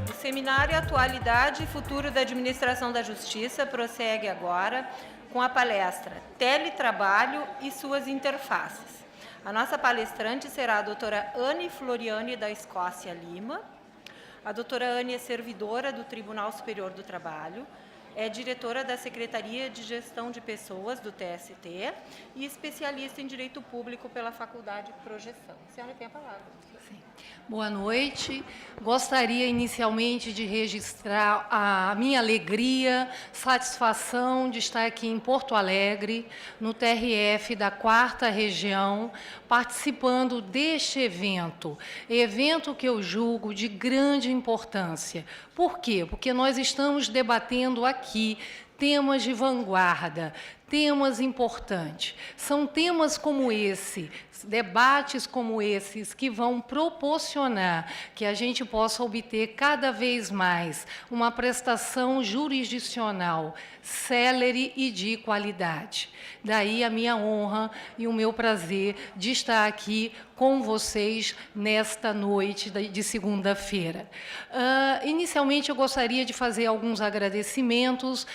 O seminário Atualidade e Futuro da Administração da Justiça prossegue agora com a palestra Teletrabalho e suas interfaces. A nossa palestrante será a doutora Anne Floriani, da Escócia, Lima. A doutora Anne é servidora do Tribunal Superior do Trabalho, é diretora da Secretaria de Gestão de Pessoas, do TST, e especialista em Direito Público pela Faculdade Projeção. A senhora tem a palavra. Sim. Boa noite. Gostaria inicialmente de registrar a minha alegria, satisfação de estar aqui em Porto Alegre, no TRF da 4ª Região, participando deste evento que eu julgo de grande importância. Por quê? Porque nós estamos debatendo aqui temas de vanguarda, temas importantes. São temas como esse, debates como esses, que vão proporcionar que a gente possa obter cada vez mais uma prestação jurisdicional célere e de qualidade. Daí a minha honra e o meu prazer de estar aqui com vocês nesta noite de segunda-feira. Inicialmente, eu gostaria de fazer alguns agradecimentos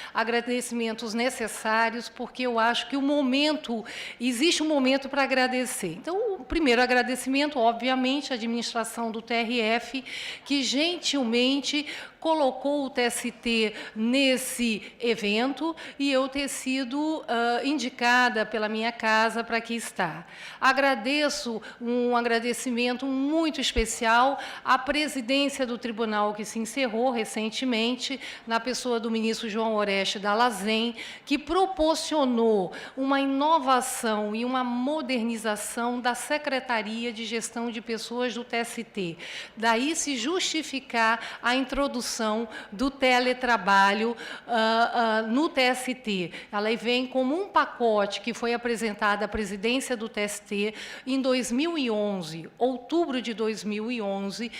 necessários, porque eu acho que existe um momento para agradecer. Então, o primeiro agradecimento, obviamente, à administração do TRF, que gentilmente colocou o TST nesse evento e eu ter sido indicada pela minha casa para aqui estar. Agradeço um agradecimento muito especial à presidência do tribunal, que se encerrou recentemente, na pessoa do ministro João Oreste Dallazen, que proporcionou uma inovação e uma modernização da Secretaria de Gestão de Pessoas do TST. Daí se justificar a introdução do teletrabalho no TST. Ela vem como um pacote que foi apresentado à presidência do TST em 2011, outubro de 2011,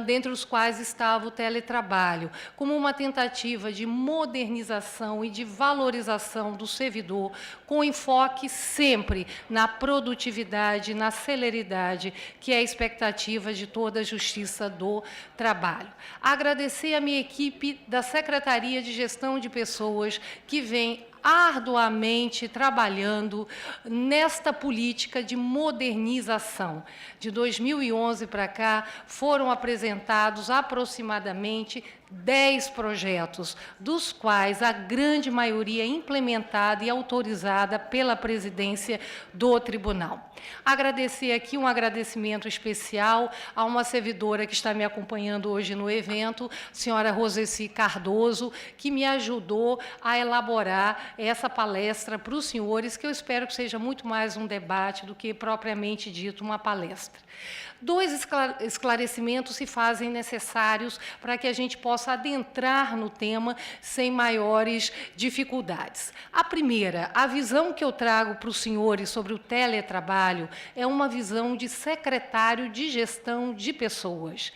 dentre os quais estava o teletrabalho, como uma tentativa de modernização e de valorização do servidor, com enfoque sempre na produtividade, na celeridade, que é a expectativa de toda a justiça do trabalho. Agradecer a minha equipe da Secretaria de Gestão de Pessoas, que vem arduamente trabalhando nesta política de modernização. De 2011 para cá, foram apresentados aproximadamente 10 projetos, dos quais a grande maioria implementada e autorizada pela presidência do tribunal. Agradecer aqui um agradecimento especial a uma servidora que está me acompanhando hoje no evento, a senhora Roseci Cardoso, que me ajudou a elaborar essa palestra para os senhores, que eu espero que seja muito mais um debate do que propriamente dito uma palestra. 2 esclarecimentos se fazem necessários para que a gente possa adentrar no tema sem maiores dificuldades. A primeira, a visão que eu trago para os senhores sobre o teletrabalho é uma visão de secretário de gestão de pessoas.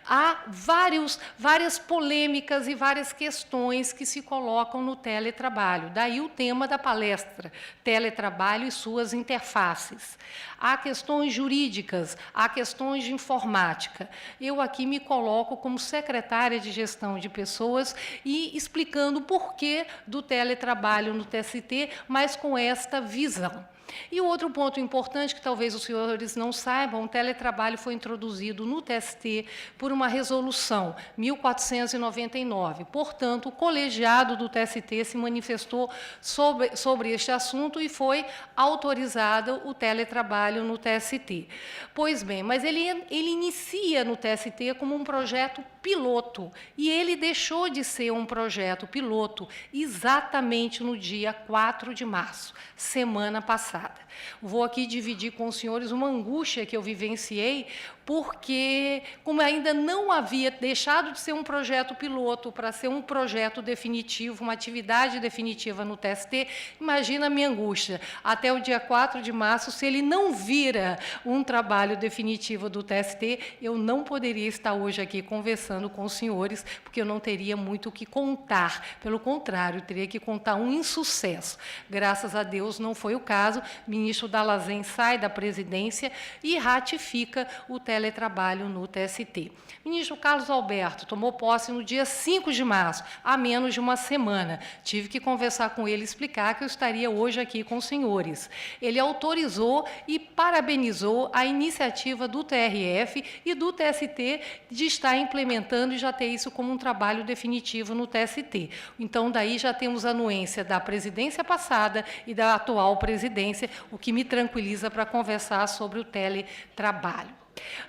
Há várias polêmicas e várias questões que se colocam no teletrabalho. Daí o tema da palestra, teletrabalho e suas interfaces. Há questões jurídicas, há questões de informática. Eu aqui me coloco como secretária de gestão de pessoas e explicando o porquê do teletrabalho no TST, mas com esta visão. E o outro ponto importante, que talvez os senhores não saibam, o teletrabalho foi introduzido no TST por uma resolução 1499. Portanto, o colegiado do TST se manifestou sobre este assunto e foi autorizado o teletrabalho no TST. Pois bem, mas ele inicia no TST como um projeto piloto, e ele deixou de ser um projeto piloto exatamente no dia 4 de março, semana passada. passada. Vou aqui dividir com os senhores uma angústia que eu vivenciei, porque, como ainda não havia deixado de ser um projeto piloto para ser um projeto definitivo, uma atividade definitiva no TST, imagina a minha angústia. Até o dia 4 de março, se ele não vira um trabalho definitivo do TST, eu não poderia estar hoje aqui conversando com os senhores, porque eu não teria muito o que contar. Pelo contrário, teria que contar um insucesso. Graças a Deus, não foi o caso. O ministro Dallazen sai da presidência e ratifica o teletrabalho no TST. O ministro Carlos Alberto tomou posse no dia 5 de março, há menos de uma semana. Tive que conversar com ele e explicar que eu estaria hoje aqui com os senhores. Ele autorizou e parabenizou a iniciativa do TRF e do TST de estar implementando e já ter isso como um trabalho definitivo no TST. Então, daí já temos a anuência da presidência passada e da atual presidência, o que me tranquiliza para conversar sobre o teletrabalho.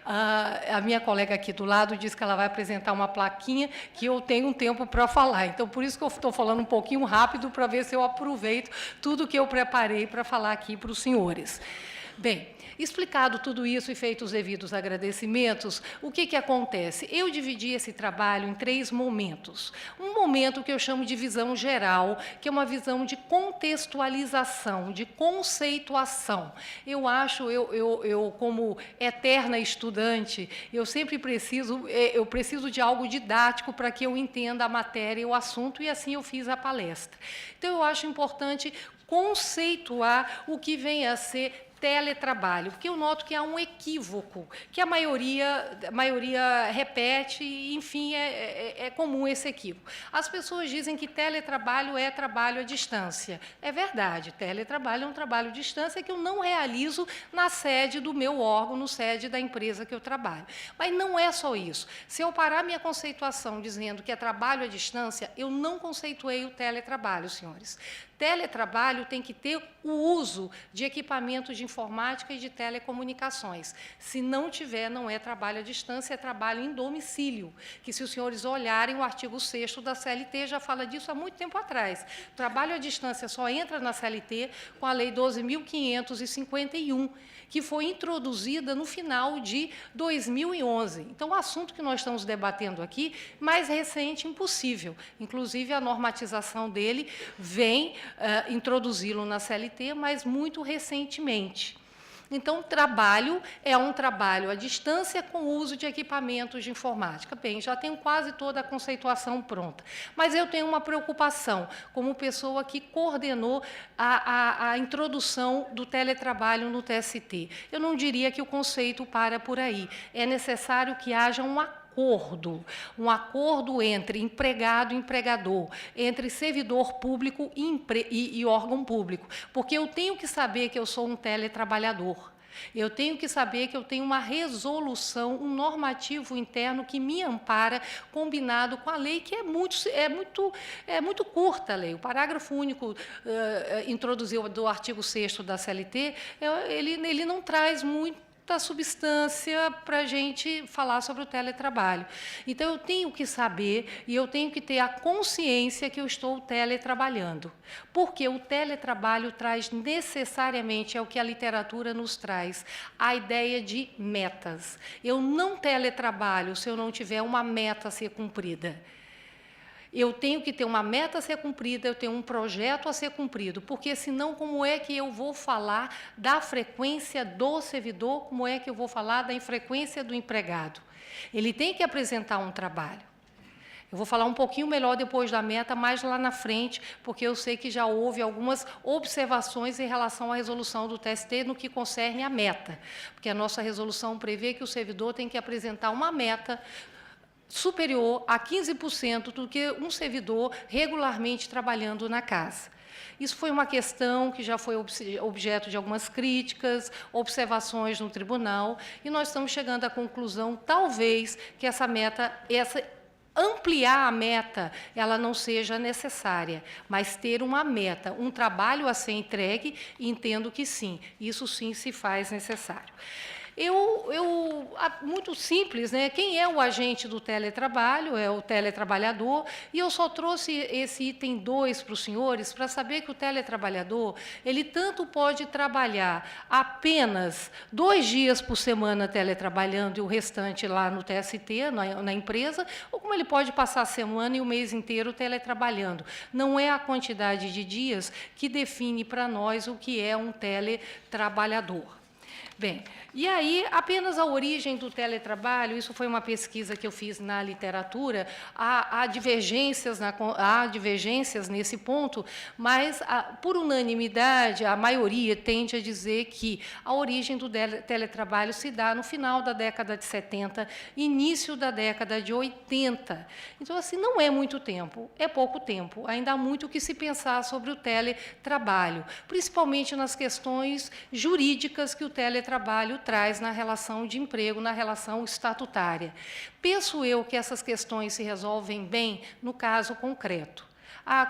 A minha colega aqui do lado disse que ela vai apresentar uma plaquinha que eu tenho um tempo para falar. Então, por isso que eu estou falando um pouquinho rápido, para ver se eu aproveito tudo que eu preparei para falar aqui para os senhores. Bem, explicado tudo isso e feitos os devidos agradecimentos, o que acontece? Eu dividi esse trabalho em 3 momentos. Um momento que eu chamo de visão geral, que é uma visão de contextualização, de conceituação. Eu acho, eu como eterna estudante, eu sempre preciso de algo didático para que eu entenda a matéria e o assunto, e assim eu fiz a palestra. Então, eu acho importante conceituar o que vem a ser teletrabalho, porque eu noto que há um equívoco, que a maioria repete, e, enfim, é comum esse equívoco. As pessoas dizem que teletrabalho é trabalho à distância. É verdade, teletrabalho é um trabalho à distância que eu não realizo na sede do meu órgão, na sede da empresa que eu trabalho. Mas não é só isso. Se eu parar minha conceituação dizendo que é trabalho à distância, eu não conceituei o teletrabalho, senhores. Teletrabalho tem que ter o uso de equipamentos de informática e de telecomunicações. Se não tiver, não é trabalho à distância, é trabalho em domicílio, que, se os senhores olharem, o artigo 6º da CLT já fala disso há muito tempo atrás. Trabalho à distância só entra na CLT com a Lei 12.551, que foi introduzida no final de 2011. Então, o assunto que nós estamos debatendo aqui, mais recente impossível. Inclusive, a normatização dele vem introduzi-lo na CLT, mas muito recentemente. Então, trabalho é um trabalho à distância com o uso de equipamentos de informática. Bem, já tenho quase toda a conceituação pronta, mas eu tenho uma preocupação, como pessoa que coordenou a introdução do teletrabalho no TST. Eu não diria que o conceito para por aí. É necessário que haja um acordo entre empregado e empregador, entre servidor público e órgão público, porque eu tenho que saber que eu sou um teletrabalhador. Eu tenho que saber que eu tenho uma resolução, um normativo interno que me ampara, combinado com a lei, que é muito curta a lei. O parágrafo único introduzido do artigo 6º da CLT, ele não traz muita substância para a gente falar sobre o teletrabalho. Então, eu tenho que saber e eu tenho que ter a consciência que eu estou teletrabalhando, porque o teletrabalho traz necessariamente, é o que a literatura nos traz, a ideia de metas. Eu não teletrabalho se eu não tiver uma meta a ser cumprida. Eu tenho que ter uma meta a ser cumprida, eu tenho um projeto a ser cumprido, porque, senão, como é que eu vou falar da frequência do servidor, como é que eu vou falar da infrequência do empregado? Ele tem que apresentar um trabalho. Eu vou falar um pouquinho melhor depois da meta, mais lá na frente, porque eu sei que já houve algumas observações em relação à resolução do TST no que concerne a meta, porque a nossa resolução prevê que o servidor tem que apresentar uma meta superior a 15% do que um servidor regularmente trabalhando na casa. Isso foi uma questão que já foi objeto de algumas críticas, observações no tribunal, e nós estamos chegando à conclusão, talvez, que ampliar a meta, ela não seja necessária, mas ter uma meta, um trabalho a ser entregue, entendo que sim, isso sim se faz necessário. Muito simples, né? Quem é o agente do teletrabalho? É o teletrabalhador, e eu só trouxe esse item 2 para os senhores para saber que o teletrabalhador, ele tanto pode trabalhar apenas 2 dias por semana teletrabalhando e o restante lá no TST, na empresa, ou como ele pode passar a semana e o mês inteiro teletrabalhando. Não é a quantidade de dias que define para nós o que é um teletrabalhador. Bem, e aí, apenas a origem do teletrabalho, isso foi uma pesquisa que eu fiz na literatura, há divergências nesse ponto, mas, por unanimidade, a maioria tende a dizer que a origem do teletrabalho se dá no final da década de 70, início da década de 80. Então, assim, não é muito tempo, é pouco tempo. Ainda há muito o que se pensar sobre o teletrabalho, principalmente nas questões jurídicas que o teletrabalho traz na relação de emprego, na relação estatutária. Penso eu que essas questões se resolvem bem no caso concreto.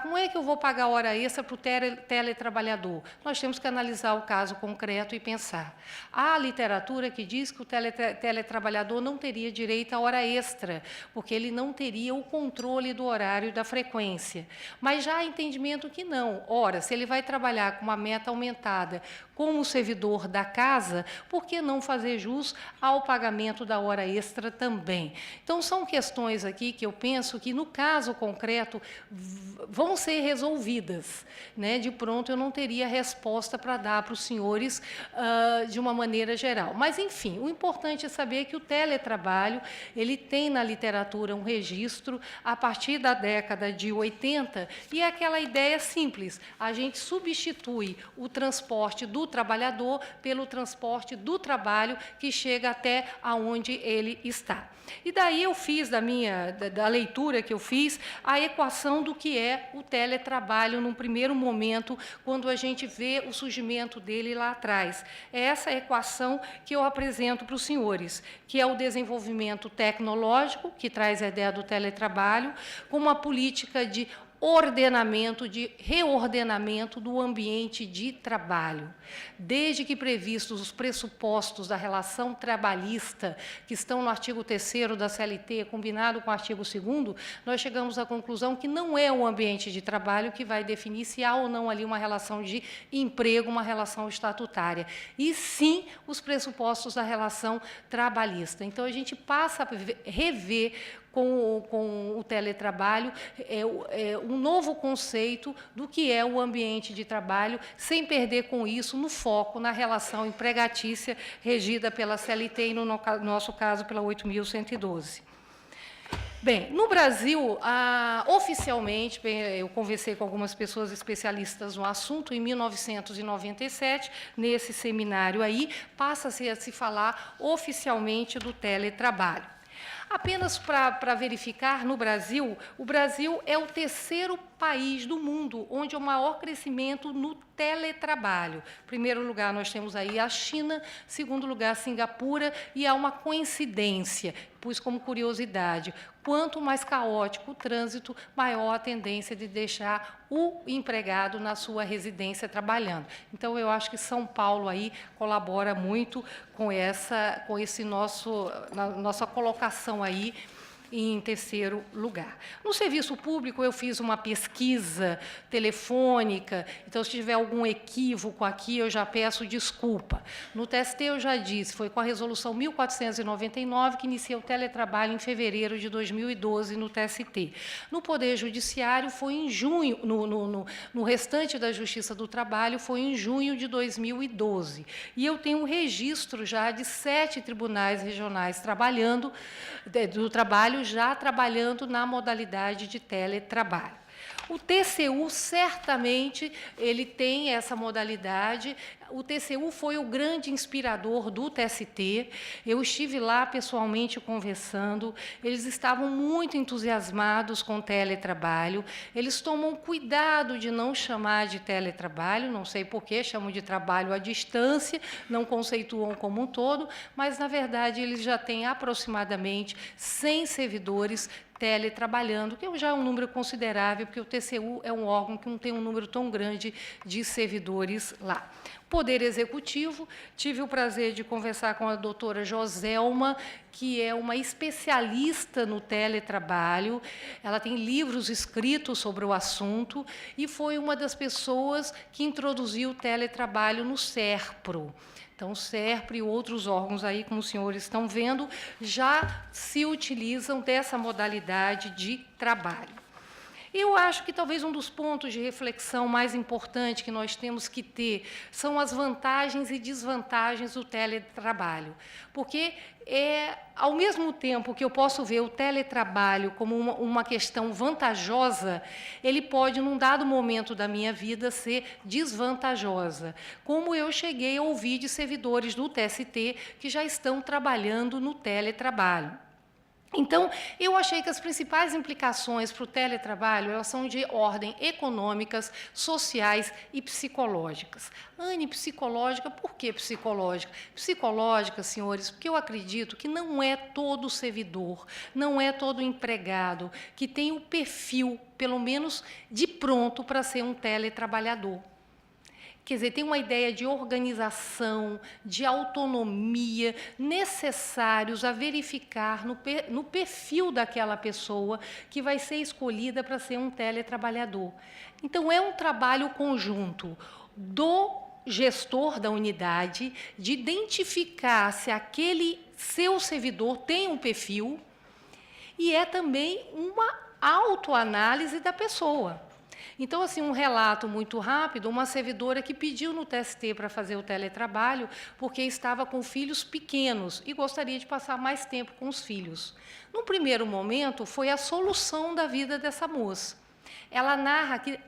Como é que eu vou pagar hora extra para o teletrabalhador? Nós temos que analisar o caso concreto e pensar. Há literatura que diz que o teletrabalhador não teria direito à hora extra, porque ele não teria o controle do horário e da frequência. Mas já há entendimento que não. Ora, se ele vai trabalhar com uma meta aumentada como servidor da casa, por que não fazer jus ao pagamento da hora extra também? Então, são questões aqui que eu penso que, no caso concreto, vão ser resolvidas, né? De pronto, eu não teria resposta para dar para os senhores de uma maneira geral. Mas, enfim, o importante é saber que o teletrabalho, ele tem na literatura um registro a partir da década de 80, e é aquela ideia simples, a gente substitui o transporte do trabalhador pelo transporte do trabalho que chega até aonde ele está. E daí eu fiz, da leitura que eu fiz, a equação do que é o teletrabalho num primeiro momento, quando a gente vê o surgimento dele lá atrás. É essa equação que eu apresento para os senhores, que é o desenvolvimento tecnológico, que traz a ideia do teletrabalho, com uma política de ordenamento, de reordenamento do ambiente de trabalho. Desde que previstos os pressupostos da relação trabalhista, que estão no artigo 3º da CLT, combinado com o artigo 2º, nós chegamos à conclusão que não é o ambiente de trabalho que vai definir se há ou não ali uma relação de emprego, uma relação estatutária, e sim os pressupostos da relação trabalhista. Então, a gente passa a rever com o teletrabalho, um novo conceito do que é o ambiente de trabalho, sem perder com isso no foco, na relação empregatícia regida pela CLT e, no nosso caso, pela 8.112. Bem, no Brasil, oficialmente, eu conversei com algumas pessoas especialistas no assunto, em 1997, nesse seminário aí, passa-se a se falar oficialmente do teletrabalho. Apenas para verificar, no Brasil, o Brasil é o 3º país do mundo onde há o maior crescimento no teletrabalho. Em primeiro lugar, nós temos aí a China, segundo lugar, Singapura, e há uma coincidência, pus como curiosidade, quanto mais caótico o trânsito, maior a tendência de deixar o empregado na sua residência trabalhando. Então, eu acho que São Paulo aí colabora muito com nossa colocação aí em 3º lugar. No serviço público, eu fiz uma pesquisa telefônica, então, se tiver algum equívoco aqui, eu já peço desculpa. No TST, eu já disse, foi com a resolução 1499 que inicia o teletrabalho em fevereiro de 2012 no TST. No Poder Judiciário, foi em junho, no restante da Justiça do Trabalho, foi em junho de 2012. E eu tenho um registro já de 7 tribunais regionais trabalhando, do trabalho, já trabalhando na modalidade de teletrabalho. O TCU, certamente, ele tem essa modalidade. O TCU foi o grande inspirador do TST. Eu estive lá pessoalmente conversando. Eles estavam muito entusiasmados com o teletrabalho. Eles tomam cuidado de não chamar de teletrabalho, não sei por que chamam de trabalho à distância, não conceituam como um todo, mas, na verdade, eles já têm aproximadamente 100 servidores teletrabalhando, que já é um número considerável, porque o TCU é um órgão que não tem um número tão grande de servidores lá. Poder Executivo, tive o prazer de conversar com a doutora Joselma, que é uma especialista no teletrabalho. Ela tem livros escritos sobre o assunto e foi uma das pessoas que introduziu o teletrabalho no SERPRO. Então, o SERPRO e outros órgãos aí, como os senhores estão vendo, já se utilizam dessa modalidade de trabalho. Eu acho que talvez um dos pontos de reflexão mais importante que nós temos que ter são as vantagens e desvantagens do teletrabalho, porque ao mesmo tempo que eu posso ver o teletrabalho como uma questão vantajosa, ele pode, num dado momento da minha vida, ser desvantajosa, como eu cheguei a ouvir de servidores do TST que já estão trabalhando no teletrabalho. Então, eu achei que as principais implicações para o teletrabalho elas são de ordem econômicas, sociais e psicológicas. Anne, psicológica, por que psicológica? Psicológica, senhores, porque eu acredito que não é todo servidor, não é todo empregado que tem o perfil, pelo menos de pronto, para ser um teletrabalhador. Quer dizer, tem uma ideia de organização, de autonomia, necessários a verificar no perfil daquela pessoa que vai ser escolhida para ser um teletrabalhador. Então, é um trabalho conjunto do gestor da unidade de identificar se aquele seu servidor tem um perfil e é também uma autoanálise da pessoa. Então, assim, um relato muito rápido, uma servidora que pediu no TST para fazer o teletrabalho porque estava com filhos pequenos e gostaria de passar mais tempo com os filhos. No primeiro momento, foi a solução da vida dessa moça. Ela narra que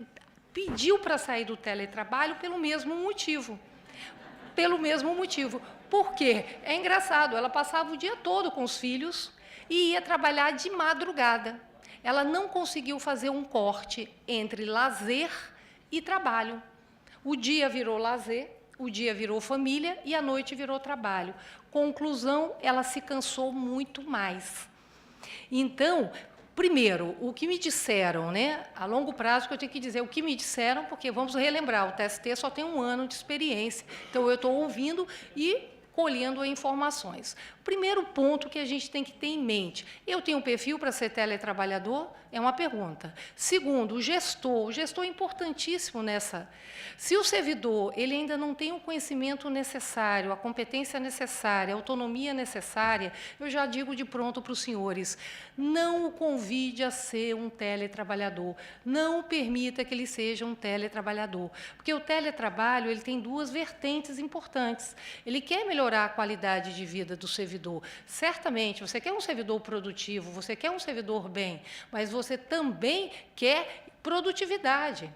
pediu para sair do teletrabalho pelo mesmo motivo. Pelo mesmo motivo. Por quê? É engraçado, ela passava o dia todo com os filhos e ia trabalhar de madrugada. Ela não conseguiu fazer um corte entre lazer e trabalho. O dia virou lazer, o dia virou família e a noite virou trabalho. Conclusão, ela se cansou muito mais. Então, primeiro, o que me disseram, né, a longo prazo, que eu tenho que dizer o que me disseram, porque vamos relembrar, o TST só tem 1 ano de experiência, então eu estou ouvindo e colhendo informações. Primeiro ponto que a gente tem que ter em mente, eu tenho um perfil para ser teletrabalhador? É uma pergunta. Segundo, o gestor é importantíssimo nessa. Se o servidor ele ainda não tem o conhecimento necessário, a competência necessária, a autonomia necessária, eu já digo de pronto para os senhores, não o convide a ser um teletrabalhador, não permita que ele seja um teletrabalhador, porque o teletrabalho ele tem 2 vertentes importantes. Ele quer melhorar a qualidade de vida do servidor. Certamente, você quer um servidor produtivo, você quer um servidor bem, mas você também quer produtividade.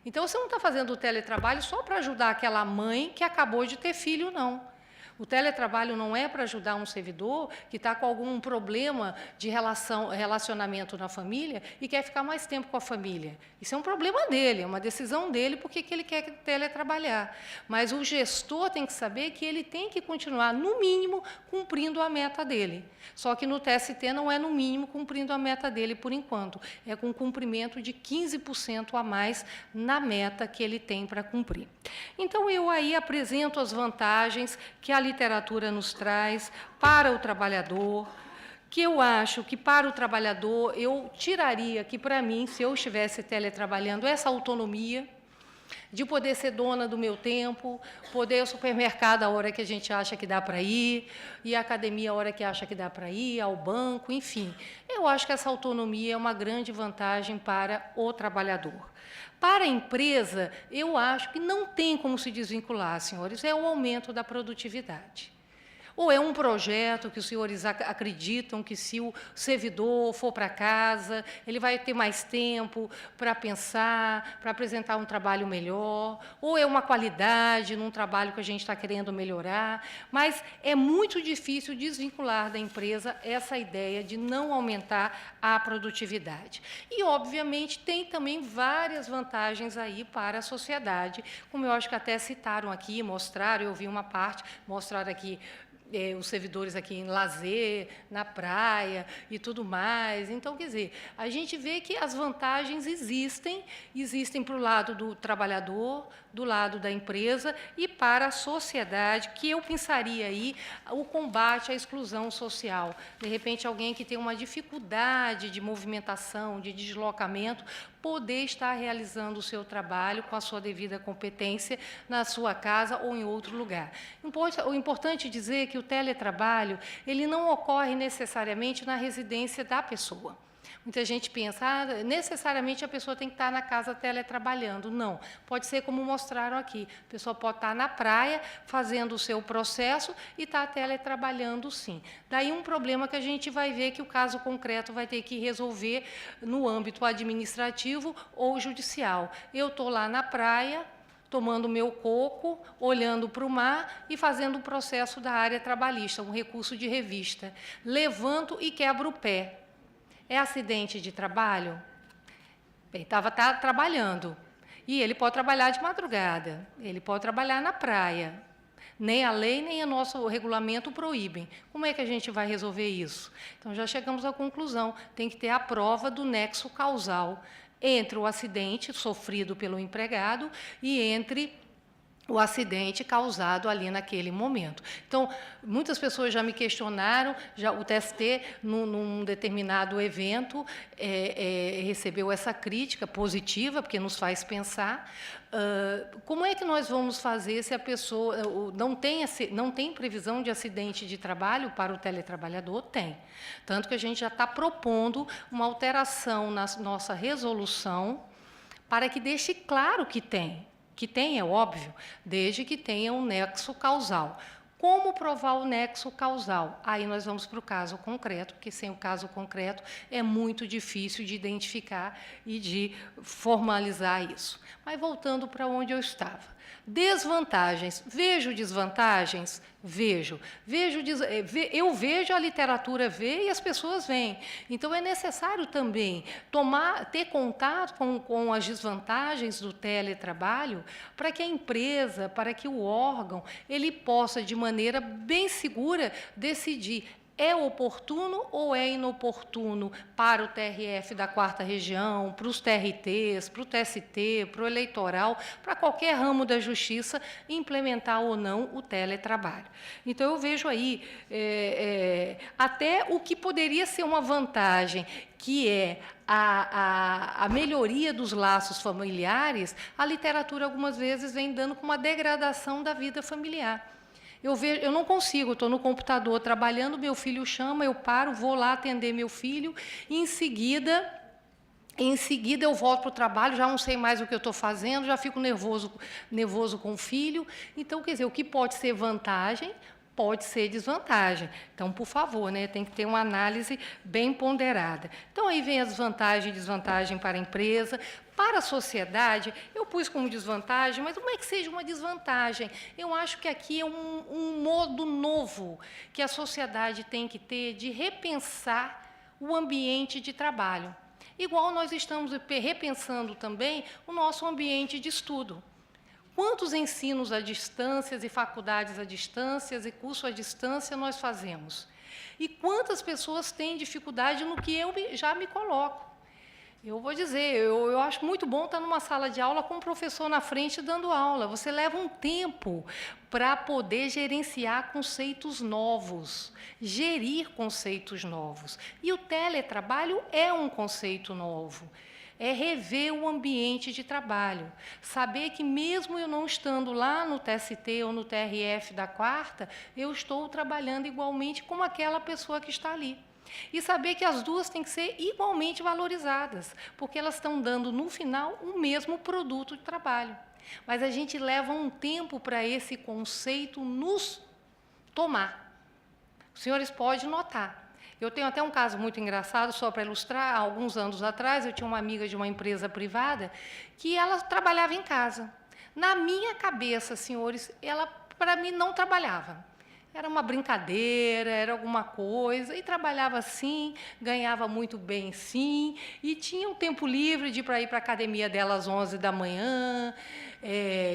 Então, você não está fazendo o teletrabalho só para ajudar aquela mãe que acabou de ter filho, não. O teletrabalho não é para ajudar um servidor que está com algum problema de relacionamento na família e quer ficar mais tempo com a família. Isso é um problema dele, é uma decisão dele porque que ele quer teletrabalhar. Mas o gestor tem que saber que ele tem que continuar, no mínimo, cumprindo a meta dele. Só que no TST não é no mínimo cumprindo a meta dele por enquanto, é com cumprimento de 15% a mais na meta que ele tem para cumprir. Então, eu aí apresento as vantagens que a literatura nos traz para o trabalhador, que eu acho que para o trabalhador eu tiraria aqui para mim, se eu estivesse teletrabalhando, essa autonomia de poder ser dona do meu tempo, poder ir ao supermercado a hora que a gente acha que dá para ir à academia a hora que acha que dá para ir, ao banco, enfim. Eu acho que essa autonomia é uma grande vantagem para o trabalhador. Para a empresa, eu acho que não tem como se desvincular, senhores, é o aumento da produtividade. Ou é um projeto que os senhores acreditam que, se o servidor for para casa, ele vai ter mais tempo para pensar, para apresentar um trabalho melhor, ou é uma qualidade num trabalho que a gente está querendo melhorar, mas é muito difícil desvincular da empresa essa ideia de não aumentar a produtividade. E, obviamente, tem também várias vantagens aí para a sociedade, como eu acho que até citaram aqui, mostraram, eu vi uma parte, mostraram aqui os servidores aqui em lazer, na praia e tudo mais. Então, quer dizer, a gente vê que as vantagens existem para o lado do trabalhador, do lado da empresa e para a sociedade, que eu pensaria aí o combate à exclusão social. De repente, alguém que tem uma dificuldade de movimentação, de deslocamento, poder estar realizando o seu trabalho com a sua devida competência na sua casa ou em outro lugar. O importante dizer que o teletrabalho ele não ocorre necessariamente na residência da pessoa. Muita gente pensa, necessariamente a pessoa tem que estar na casa teletrabalhando. Não, pode ser como mostraram aqui. A pessoa pode estar na praia, fazendo o seu processo e estar teletrabalhando, sim. Daí um problema que a gente vai ver que o caso concreto vai ter que resolver no âmbito administrativo ou judicial. Eu estou lá na praia, tomando meu coco, olhando para o mar e fazendo um processo da área trabalhista, um recurso de revista. Levanto e quebro o pé. É acidente de trabalho? Ele estava trabalhando. E ele pode trabalhar de madrugada, ele pode trabalhar na praia. Nem a lei, nem o nosso regulamento proíbem. Como é que a gente vai resolver isso? Então, já chegamos à conclusão, tem que ter a prova do nexo causal entre o acidente sofrido pelo empregado e entre o acidente causado ali naquele momento. Então, muitas pessoas já me questionaram, o TST, num determinado evento, recebeu essa crítica positiva, porque nos faz pensar, como é que nós vamos fazer se a pessoa não tem previsão de acidente de trabalho para o teletrabalhador? Tem. Tanto que a gente já está propondo uma alteração na nossa resolução para que deixe claro que tem. Que tem, é óbvio, desde que tenha um nexo causal. Como provar o nexo causal? Aí nós vamos para o caso concreto, porque sem o caso concreto é muito difícil de identificar e de formalizar isso. Mas voltando para onde eu estava. Desvantagens. Vejo desvantagens? Vejo. Eu vejo, a literatura vê e as pessoas veem. Então, é necessário também ter contato com as desvantagens do teletrabalho para que a empresa, para que o órgão, ele possa, de maneira bem segura, decidir é oportuno ou é inoportuno para o TRF da 4ª Região, para os TRTs, para o TST, para o eleitoral, para qualquer ramo da justiça, implementar ou não o teletrabalho. Então, eu vejo aí até o que poderia ser uma vantagem, que é a melhoria dos laços familiares, a literatura, algumas vezes, vem dando com uma degradação da vida familiar. Eu não consigo, estou no computador trabalhando, meu filho chama, eu paro, vou lá atender meu filho, e em seguida eu volto para o trabalho, já não sei mais o que eu estou fazendo, já fico nervoso com o filho. Então, quer dizer, o que pode ser vantagem, pode ser desvantagem. Então, por favor, tem que ter uma análise bem ponderada. Então, aí vem as vantagens e desvantagens para a empresa. Para a sociedade, eu pus como desvantagem, mas como é que seja uma desvantagem? Eu acho que aqui é um modo novo que a sociedade tem que ter de repensar o ambiente de trabalho. Igual nós estamos repensando também o nosso ambiente de estudo. Quantos ensinos à distância e faculdades à distância e curso à distância nós fazemos? E quantas pessoas têm dificuldade no que eu já me coloco? Eu vou dizer, eu acho muito bom estar numa sala de aula com um professor na frente dando aula. Você leva um tempo para poder gerenciar conceitos novos, gerir conceitos novos. E o teletrabalho é um conceito novo. É rever o ambiente de trabalho. Saber que, mesmo eu não estando lá no TST ou no TRF da 4ª, eu estou trabalhando igualmente como aquela pessoa que está ali. E saber que as duas têm que ser igualmente valorizadas, porque elas estão dando, no final, o mesmo produto de trabalho. Mas a gente leva um tempo para esse conceito nos tomar. Os senhores podem notar. Eu tenho até um caso muito engraçado, só para ilustrar. Há alguns anos atrás, eu tinha uma amiga de uma empresa privada que ela trabalhava em casa. Na minha cabeça, senhores, ela, para mim, não trabalhava. Era uma brincadeira, era alguma coisa, e trabalhava sim, ganhava muito bem sim, e tinha um tempo livre para ir para a academia dela às 11 da manhã,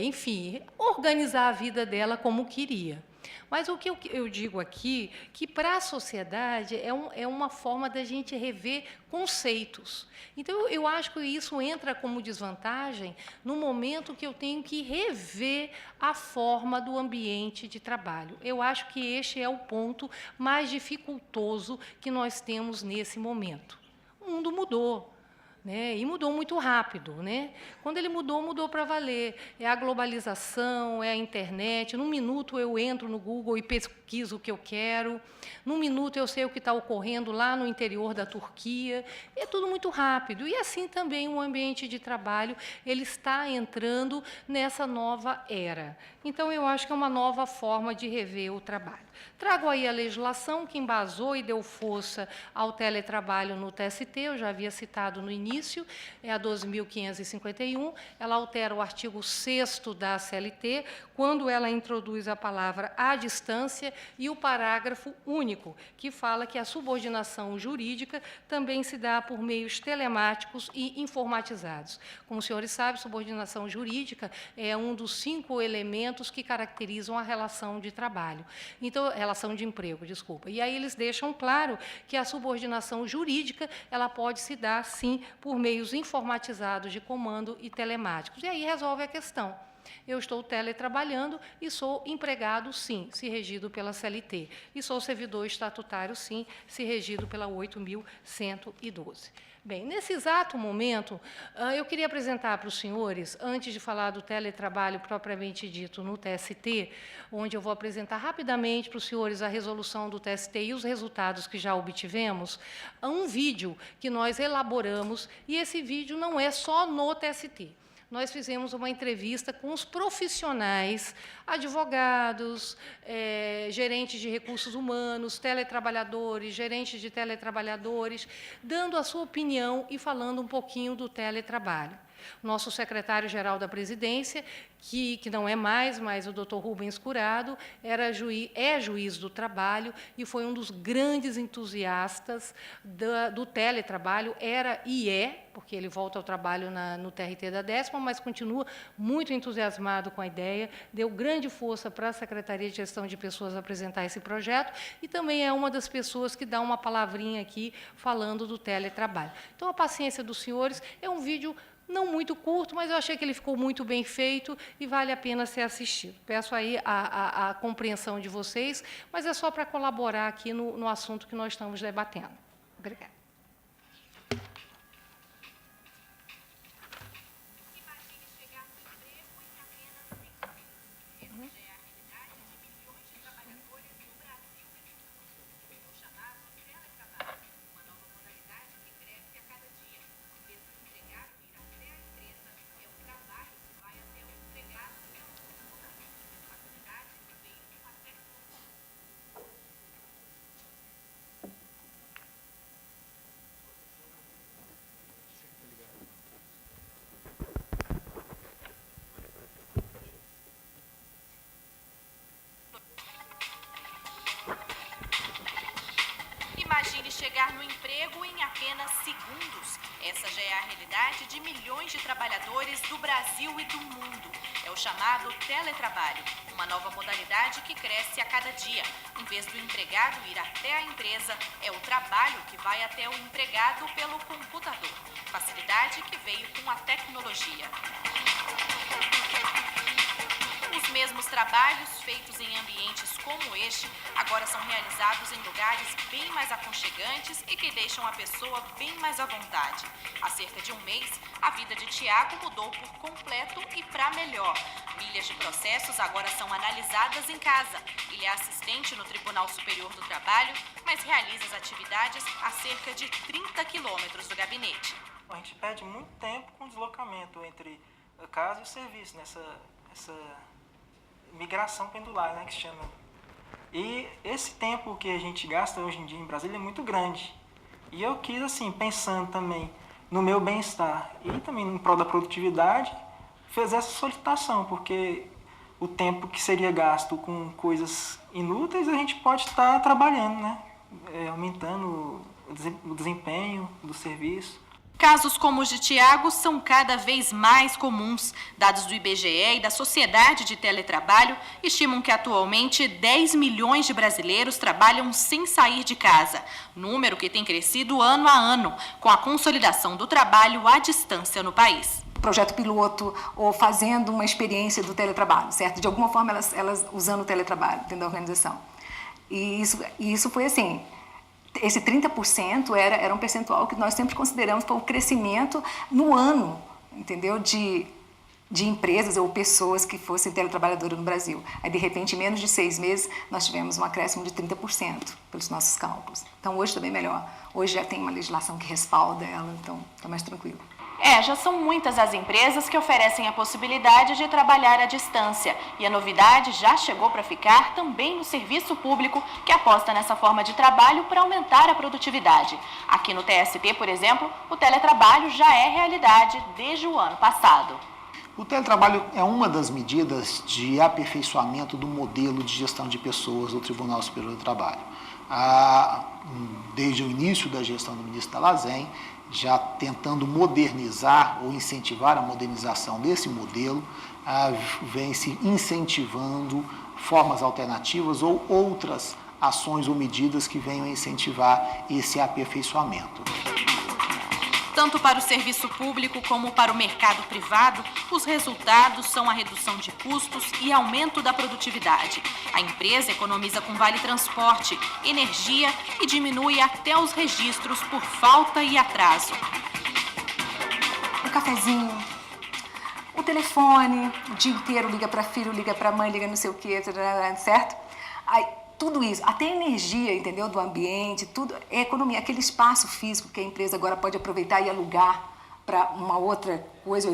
enfim, organizar a vida dela como queria. Mas o que eu digo aqui, que para a sociedade é uma forma da gente rever conceitos. Então, eu acho que isso entra como desvantagem no momento que eu tenho que rever a forma do ambiente de trabalho. Eu acho que este é o ponto mais dificultoso que nós temos nesse momento. O mundo mudou. Né? E mudou muito rápido. Né? Quando ele mudou, mudou para valer. É a globalização, é a internet. Num minuto eu entro no Google e pesquiso o que eu quero. Num minuto eu sei o que está ocorrendo lá no interior da Turquia. É tudo muito rápido. E assim também o ambiente de trabalho ele está entrando nessa nova era. Então, eu acho que é uma nova forma de rever o trabalho. Trago aí a legislação que embasou e deu força ao teletrabalho no TST, eu já havia citado no início, é a 12.551, ela altera o artigo 6º da CLT, quando ela introduz a palavra à distância e o parágrafo único, que fala que a subordinação jurídica também se dá por meios telemáticos e informatizados. Como os senhores sabem, subordinação jurídica é um dos 5 elementos que caracterizam a relação de trabalho. Então, relação de emprego, desculpa. E aí eles deixam claro que a subordinação jurídica ela pode se dar, sim, por meios informatizados de comando e telemáticos. E aí resolve a questão. Eu estou teletrabalhando e sou empregado, sim, se regido pela CLT. E sou servidor estatutário, sim, se regido pela 8.112. Bem, nesse exato momento, eu queria apresentar para os senhores, antes de falar do teletrabalho propriamente dito no TST, onde eu vou apresentar rapidamente para os senhores a resolução do TST e os resultados que já obtivemos, um vídeo que nós elaboramos, e esse vídeo não é só no TST. Nós fizemos uma entrevista com os profissionais, advogados, gerentes de recursos humanos, teletrabalhadores, gerentes de teletrabalhadores, dando a sua opinião e falando um pouquinho do teletrabalho. Nosso secretário-geral da Presidência, que não é mais, mas o doutor Rubens Curado, é juiz do trabalho e foi um dos grandes entusiastas do teletrabalho, era e é, porque ele volta ao trabalho no TRT da 10ª, mas continua muito entusiasmado com a ideia, deu grande força para a Secretaria de Gestão de Pessoas apresentar esse projeto e também é uma das pessoas que dá uma palavrinha aqui falando do teletrabalho. Então, a paciência dos senhores, é um vídeo não muito curto, mas eu achei que ele ficou muito bem feito e vale a pena ser assistido. Peço aí a compreensão de vocês, mas é só para colaborar aqui no assunto que nós estamos debatendo. Obrigada. Imagine chegar no emprego em apenas segundos. Essa já é a realidade de milhões de trabalhadores do Brasil e do mundo. É o chamado teletrabalho, uma nova modalidade que cresce a cada dia. Em vez do empregado ir até a empresa, é o trabalho que vai até o empregado pelo computador. Facilidade que veio com a tecnologia. Os mesmos trabalhos feitos em ambientes como este agora são realizados em lugares bem mais aconchegantes e que deixam a pessoa bem mais à vontade. Há cerca de um mês, a vida de Tiago mudou por completo e para melhor. Milhas de processos agora são analisadas em casa. Ele é assistente no Tribunal Superior do Trabalho, mas realiza as atividades a cerca de 30 quilômetros do gabinete. A gente perde muito tempo com deslocamento entre a casa e o serviço, essa migração pendular, né, que se chama. E esse tempo que a gente gasta hoje em dia em Brasília é muito grande. E eu quis, assim, pensando também no meu bem-estar e também em prol da produtividade, fazer essa solicitação, porque o tempo que seria gasto com coisas inúteis, a gente pode estar trabalhando, né, aumentando o desempenho do serviço. Casos como os de Tiago são cada vez mais comuns. Dados do IBGE e da Sociedade de Teletrabalho estimam que atualmente 10 milhões de brasileiros trabalham sem sair de casa, número que tem crescido ano a ano, com a consolidação do trabalho à distância no país. Projeto piloto ou fazendo uma experiência do teletrabalho, certo? De alguma forma elas usando o teletrabalho dentro da organização. E isso foi assim, esse 30% era um percentual que nós sempre consideramos para o crescimento no ano, entendeu? De empresas ou pessoas que fossem teletrabalhadoras no Brasil. Aí, de repente, em menos de 6 meses, nós tivemos um acréscimo de 30% pelos nossos cálculos. Então, hoje está bem melhor. Hoje já tem uma legislação que respalda ela, então está mais tranquilo. Já são muitas as empresas que oferecem a possibilidade de trabalhar à distância. E a novidade já chegou para ficar também no serviço público, que aposta nessa forma de trabalho para aumentar a produtividade. Aqui no TST, por exemplo, o teletrabalho já é realidade desde o ano passado. O teletrabalho é uma das medidas de aperfeiçoamento do modelo de gestão de pessoas do Tribunal Superior do Trabalho. Desde o início da gestão do ministro Dall'Azen, já tentando modernizar ou incentivar a modernização desse modelo, vem se incentivando formas alternativas ou outras ações ou medidas que venham a incentivar esse aperfeiçoamento. Tanto para o serviço público como para o mercado privado, os resultados são a redução de custos e aumento da produtividade. A empresa economiza com vale transporte, energia e diminui até os registros por falta e atraso. O cafezinho, o telefone, o dia inteiro liga para filho, liga para mãe, liga não sei o quê, certo? Aí, tudo isso, até a energia, entendeu, do ambiente, tudo é economia. Aquele espaço físico que a empresa agora pode aproveitar e alugar para uma outra coisa,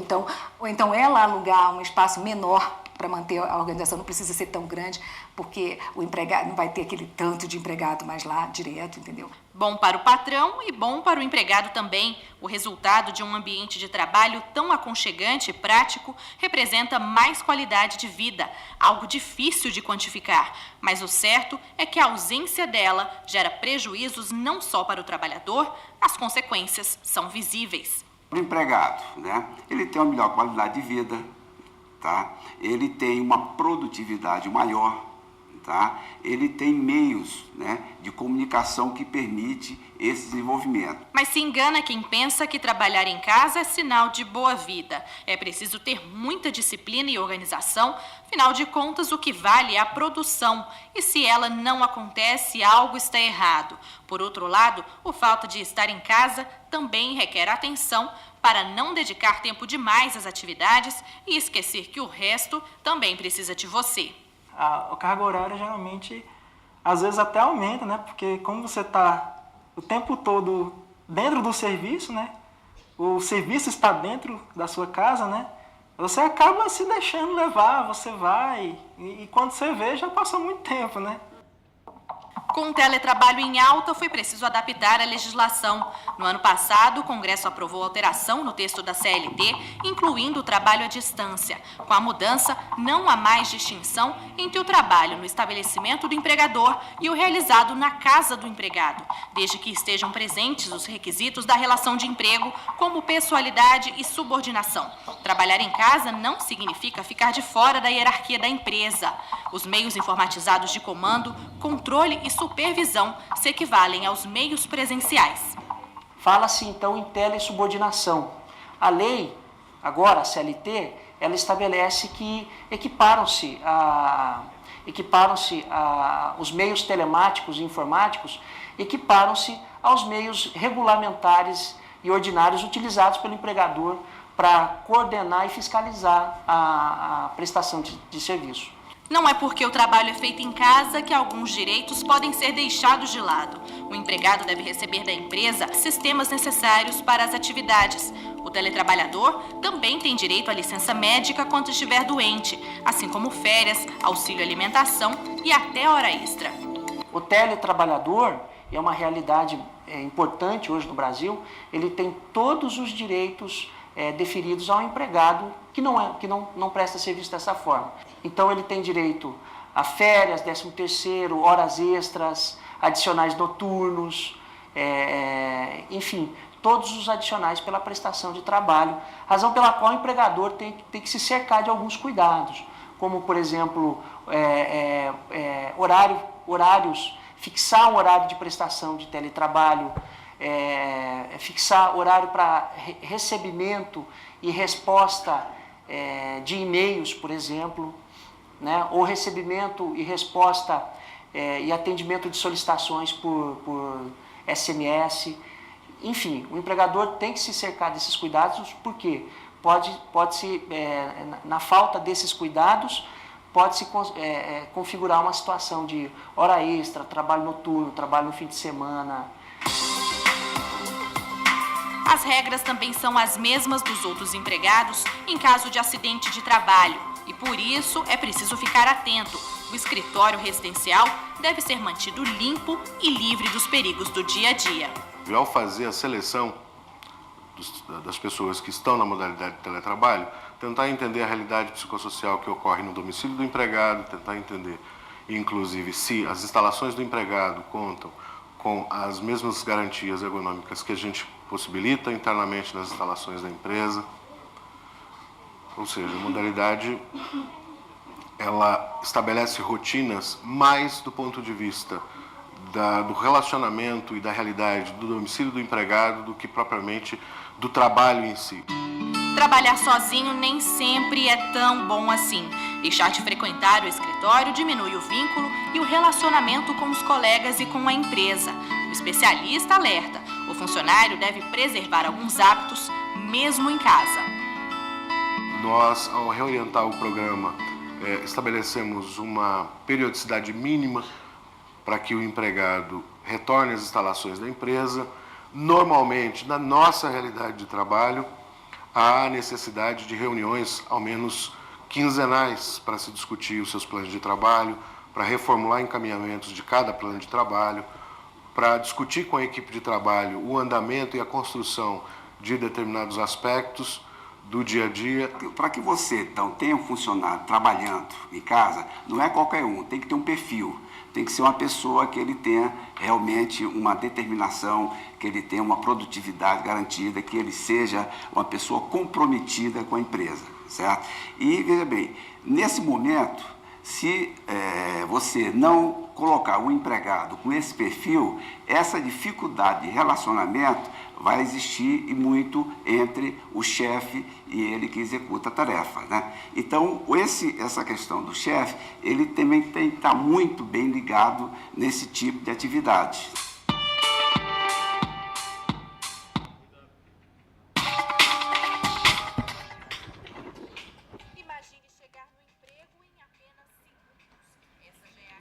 ou então ela alugar um espaço menor para manter a organização, não precisa ser tão grande, porque o empregado não vai ter aquele tanto de empregado mais lá direto, entendeu? Bom para o patrão e bom para o empregado também. O resultado de um ambiente de trabalho tão aconchegante e prático representa mais qualidade de vida, algo difícil de quantificar. Mas o certo é que a ausência dela gera prejuízos não só para o trabalhador, as consequências são visíveis. O empregado, né, ele tem uma melhor qualidade de vida, tá? Ele tem uma produtividade maior, tá? Ele tem meios, né, de comunicação que permite esse desenvolvimento. Mas se engana quem pensa que trabalhar em casa é sinal de boa vida. É preciso ter muita disciplina e organização, afinal de contas o que vale é a produção. E se ela não acontece, algo está errado. Por outro lado, o fato de estar em casa também requer atenção para não dedicar tempo demais às atividades e esquecer que o resto também precisa de você. A carga horária geralmente, às vezes até aumenta, né? Porque como você está o tempo todo dentro do serviço, né? O serviço está dentro da sua casa, né? Você acaba se deixando levar, você vai e quando você vê já passou muito tempo, né? Com o teletrabalho em alta, foi preciso adaptar a legislação. No ano passado, o Congresso aprovou alteração no texto da CLT, incluindo o trabalho à distância. Com a mudança, não há mais distinção entre o trabalho no estabelecimento do empregador e o realizado na casa do empregado, desde que estejam presentes os requisitos da relação de emprego, como pessoalidade e subordinação. Trabalhar em casa não significa ficar de fora da hierarquia da empresa. Os meios informatizados de comando, controle e supervisão se equivalem aos meios presenciais. Fala-se então em telesubordinação. A lei, agora a CLT, ela estabelece que equiparam-se os meios telemáticos e informáticos, equiparam-se aos meios regulamentares e ordinários utilizados pelo empregador para coordenar e fiscalizar a prestação de serviço. Não é porque o trabalho é feito em casa que alguns direitos podem ser deixados de lado. O empregado deve receber da empresa sistemas necessários para as atividades. O teletrabalhador também tem direito à licença médica quando estiver doente, assim como férias, auxílio alimentação e até hora extra. O teletrabalhador é uma realidade importante hoje no Brasil. Ele tem todos os direitos deferidos ao empregado que não presta serviço dessa forma. Então ele tem direito a férias, 13º, horas extras, adicionais noturnos, enfim, todos os adicionais pela prestação de trabalho, razão pela qual o empregador tem que se cercar de alguns cuidados, como, por exemplo, horários, fixar um horário de prestação de teletrabalho, fixar horário para recebimento e resposta de e-mails, por exemplo, né? Ou recebimento e resposta e atendimento de solicitações por SMS. Enfim, o empregador tem que se cercar desses cuidados, porque pode-se, na falta desses cuidados, pode-se configurar uma situação de hora extra, trabalho noturno, trabalho no fim de semana. As regras também são as mesmas dos outros empregados em caso de acidente de trabalho e, por isso, é preciso ficar atento. O escritório residencial deve ser mantido limpo e livre dos perigos do dia a dia. Ao fazer a seleção das pessoas que estão na modalidade de teletrabalho, tentar entender a realidade psicossocial que ocorre no domicílio do empregado, tentar entender, inclusive, se as instalações do empregado contam com as mesmas garantias ergonômicas que a gente possibilita internamente nas instalações da empresa. Ou seja, a modalidade, ela estabelece rotinas mais do ponto de vista do relacionamento e da realidade do domicílio do empregado do que propriamente do trabalho em si. Trabalhar sozinho nem sempre é tão bom assim. Deixar de frequentar o escritório diminui o vínculo e o relacionamento com os colegas e com a empresa. O especialista alerta: o funcionário deve preservar alguns hábitos, mesmo em casa. Nós, ao reorientar o programa, estabelecemos uma periodicidade mínima para que o empregado retorne às instalações da empresa. Normalmente, na nossa realidade de trabalho, há necessidade de reuniões, ao menos quinzenais, para se discutir os seus planos de trabalho, para reformular encaminhamentos de cada plano de trabalho, para discutir com a equipe de trabalho o andamento e a construção de determinados aspectos do dia a dia. Para que você, então, tenha um funcionário trabalhando em casa, não é qualquer um, tem que ter um perfil. Tem que ser uma pessoa que ele tenha realmente uma determinação, que ele tenha uma produtividade garantida, que ele seja uma pessoa comprometida com a empresa, certo? E, veja bem, nesse momento, se você não colocar o empregado com esse perfil, essa dificuldade de relacionamento vai existir e muito entre o chefe e ele que executa a tarefa, né? Então, essa questão do chefe, ele também tem que estar muito bem ligado nesse tipo de atividade. Imagine chegar no emprego em apenas 5 minutos. Essa já é a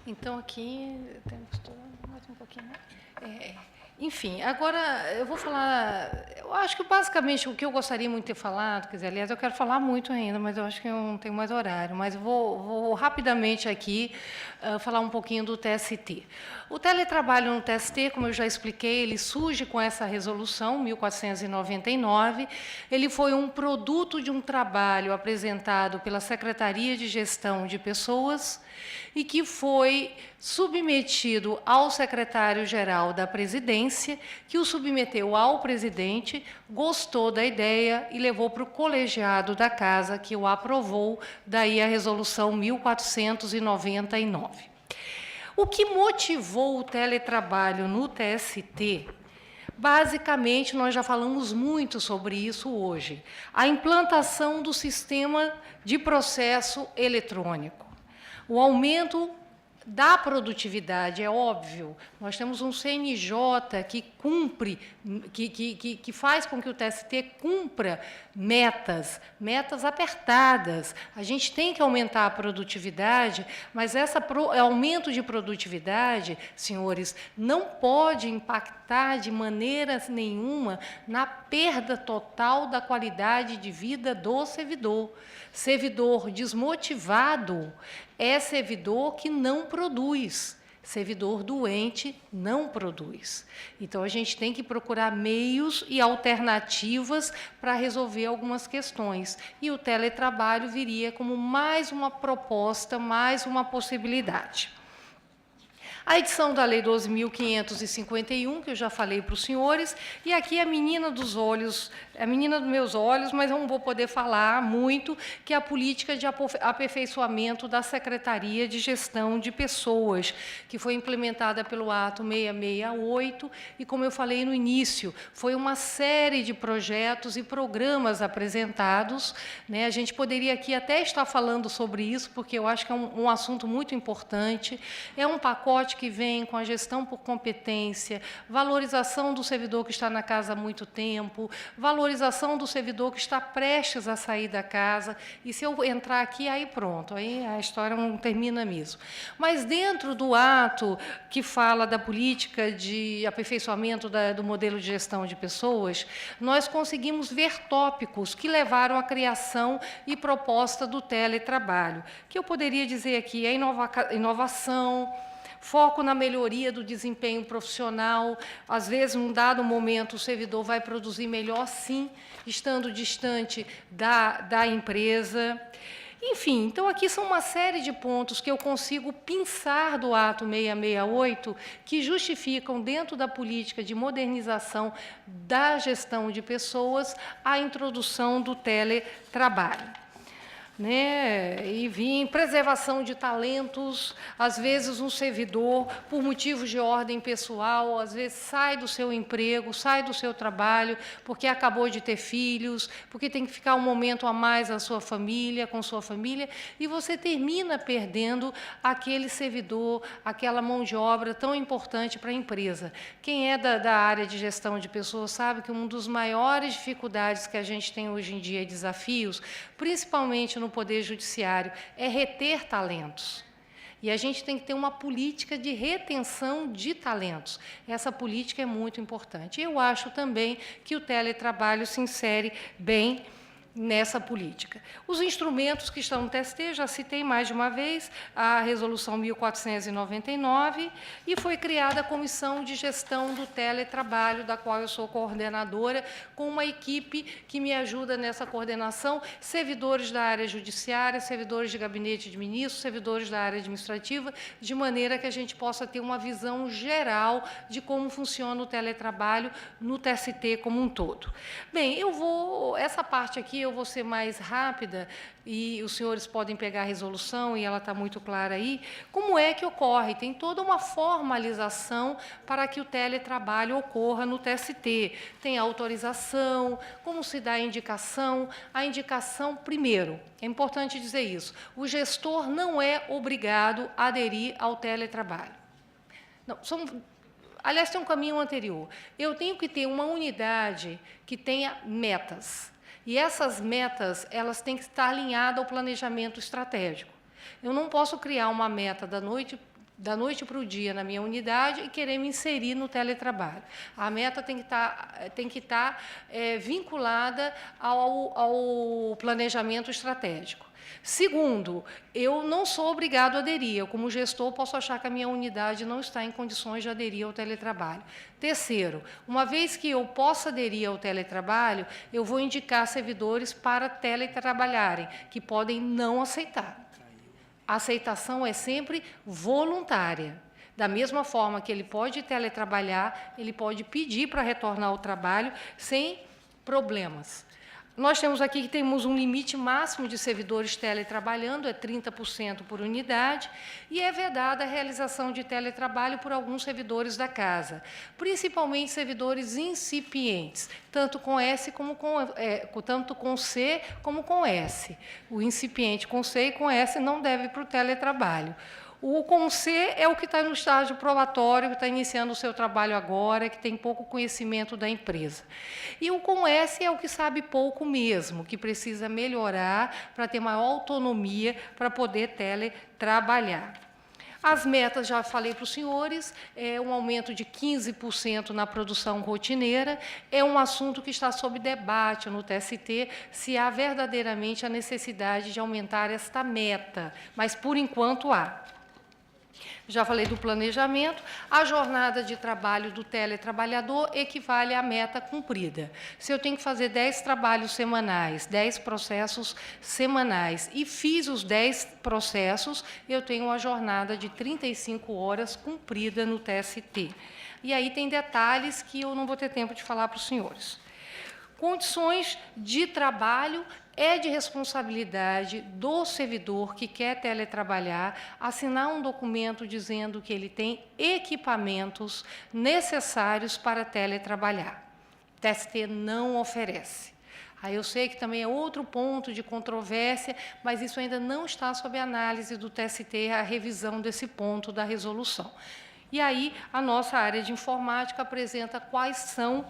Então, aqui, temos mais um pouquinho, né? Enfim, agora eu vou falar, eu acho que basicamente o que eu gostaria muito de ter falado, quer dizer, aliás, eu quero falar muito ainda, mas eu acho que eu não tenho mais horário, mas eu vou rapidamente aqui falar um pouquinho do TST. O teletrabalho no TST, como eu já expliquei, ele surge com essa resolução, 1499, ele foi um produto de um trabalho apresentado pela Secretaria de Gestão de Pessoas e que foi submetido ao secretário-geral da Presidência, que o submeteu ao presidente, gostou da ideia e levou para o colegiado da Casa, que o aprovou, daí a resolução 1499. O que motivou o teletrabalho no TST? Basicamente, nós já falamos muito sobre isso hoje. A implantação do sistema de processo eletrônico. O aumento da produtividade, é óbvio. Nós temos um CNJ que cumpre, que faz com que o TST cumpra metas apertadas. A gente tem que aumentar a produtividade, mas esse aumento de produtividade, senhores, não pode impactar de maneira nenhuma na perda total da qualidade de vida do servidor. Servidor desmotivado é servidor que não produz. Servidor doente não produz. Então, a gente tem que procurar meios e alternativas para resolver algumas questões. E o teletrabalho viria como mais uma proposta, mais uma possibilidade. A edição da Lei 12.551, que eu já falei para os senhores, e aqui a menina dos olhos, a menina dos meus olhos, mas eu não vou poder falar muito, que é a política de aperfeiçoamento da Secretaria de Gestão de Pessoas, que foi implementada pelo ato 668, e, como eu falei no início, foi uma série de projetos e programas apresentados, né? A gente poderia aqui até estar falando sobre isso, porque eu acho que é um assunto muito importante. É um pacote que vem com a gestão por competência, valorização do servidor que está na casa há muito tempo, valorização do servidor que está prestes a sair da casa, e se eu entrar aqui, aí pronto, aí a história não termina mesmo. Mas dentro do ato que fala da política de aperfeiçoamento do modelo de gestão de pessoas, nós conseguimos ver tópicos que levaram à criação e proposta do teletrabalho, que eu poderia dizer aqui é inovação, foco na melhoria do desempenho profissional. Às vezes, num dado momento, o servidor vai produzir melhor, sim, estando distante da empresa. Enfim, então, aqui são uma série de pontos que eu consigo pensar do ato 668, que justificam, dentro da política de modernização da gestão de pessoas, a introdução do teletrabalho. Né? E vim preservação de talentos. Às vezes um servidor, por motivos de ordem pessoal, às vezes sai do seu emprego, sai do seu trabalho, porque acabou de ter filhos, porque tem que ficar um momento a mais com sua família, e você termina perdendo aquele servidor, aquela mão de obra tão importante para a empresa. Quem é da área de gestão de pessoas sabe que uma das maiores dificuldades que a gente tem hoje em dia, desafios, principalmente no Poder Judiciário, é reter talentos. E a gente tem que ter uma política de retenção de talentos. Essa política é muito importante. Eu acho também que o teletrabalho se insere bem nessa política. Os instrumentos que estão no TST, já citei mais de uma vez, a Resolução 1499, e foi criada a Comissão de Gestão do Teletrabalho, da qual eu sou coordenadora, com uma equipe que me ajuda nessa coordenação, servidores da área judiciária, servidores de gabinete de ministros, servidores da área administrativa, de maneira que a gente possa ter uma visão geral de como funciona o teletrabalho no TST como um todo. Bem, essa parte aqui eu vou ser mais rápida, e os senhores podem pegar a resolução, e ela está muito clara aí. Como é que ocorre? Tem toda uma formalização para que o teletrabalho ocorra no TST. Tem a autorização, como se dá a indicação. A indicação, primeiro, é importante dizer isso, o gestor não é obrigado a aderir ao teletrabalho. Não, aliás, tem um caminho anterior. Eu tenho que ter uma unidade que tenha metas. E essas metas, elas têm que estar alinhadas ao planejamento estratégico. Eu não posso criar uma meta da noite para o dia na minha unidade e querer me inserir no teletrabalho. A meta tem que estar vinculada ao planejamento estratégico. Segundo, eu não sou obrigado a aderir. Eu, como gestor, posso achar que a minha unidade não está em condições de aderir ao teletrabalho. Terceiro, uma vez que eu possa aderir ao teletrabalho, eu vou indicar servidores para teletrabalharem, que podem não aceitar. A aceitação é sempre voluntária. Da mesma forma que ele pode teletrabalhar, ele pode pedir para retornar ao trabalho sem problemas. Nós temos aqui que temos um limite máximo de servidores teletrabalhando, é 30% por unidade, e é vedada a realização de teletrabalho por alguns servidores da casa, principalmente servidores incipientes, tanto com S como tanto com C como com S. O incipiente com C e com S não deve para o teletrabalho. O com C é o que está no estágio probatório, que está iniciando o seu trabalho agora, que tem pouco conhecimento da empresa. E o com S é o que sabe pouco mesmo, que precisa melhorar para ter maior autonomia para poder teletrabalhar. As metas, já falei para os senhores, é um aumento de 15% na produção rotineira, é um assunto que está sob debate no TST, se há verdadeiramente a necessidade de aumentar esta meta, mas, por enquanto, há. Já falei do planejamento. A jornada de trabalho do teletrabalhador equivale à meta cumprida. Se eu tenho que fazer 10 trabalhos semanais, 10 processos semanais, e fiz os 10 processos, eu tenho uma jornada de 35 horas cumprida no TST. E aí tem detalhes que eu não vou ter tempo de falar para os senhores. Condições de trabalho é de responsabilidade do servidor que quer teletrabalhar assinar um documento dizendo que ele tem equipamentos necessários para teletrabalhar. O TST não oferece. Aí eu sei que também é outro ponto de controvérsia, mas isso ainda não está sob análise do TST, a revisão desse ponto da resolução. E aí, a nossa área de informática apresenta quais são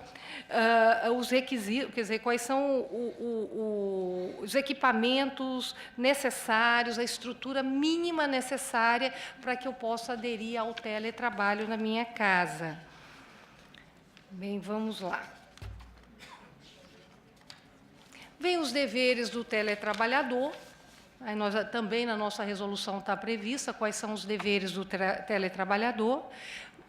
os requisitos, quer dizer, quais são os equipamentos necessários, a estrutura mínima necessária para que eu possa aderir ao teletrabalho na minha casa. Bem, vamos lá. Vem os deveres do teletrabalhador. Aí nós, também na nossa resolução está prevista quais são os deveres do teletrabalhador.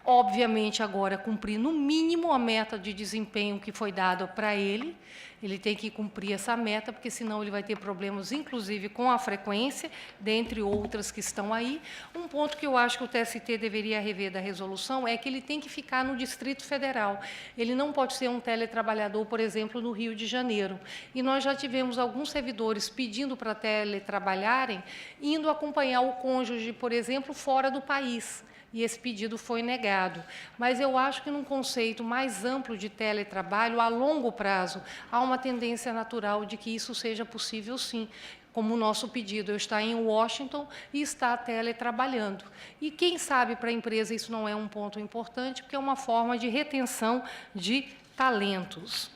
Obviamente, agora, cumprir no mínimo a meta de desempenho que foi dada para ele. Ele tem que cumprir essa meta, porque senão ele vai ter problemas, inclusive, com a frequência, dentre outras que estão aí. Um ponto que eu acho que o TST deveria rever da resolução é que ele tem que ficar no Distrito Federal. Ele não pode ser um teletrabalhador, por exemplo, no Rio de Janeiro. E nós já tivemos alguns servidores pedindo para teletrabalharem, indo acompanhar o cônjuge, por exemplo, fora do país. E esse pedido foi negado. Mas eu acho que, num conceito mais amplo de teletrabalho, a longo prazo, há uma tendência natural de que isso seja possível, sim. Como o nosso pedido, eu estar em Washington e estar teletrabalhando. E, quem sabe, para a empresa isso não é um ponto importante, porque é uma forma de retenção de talentos.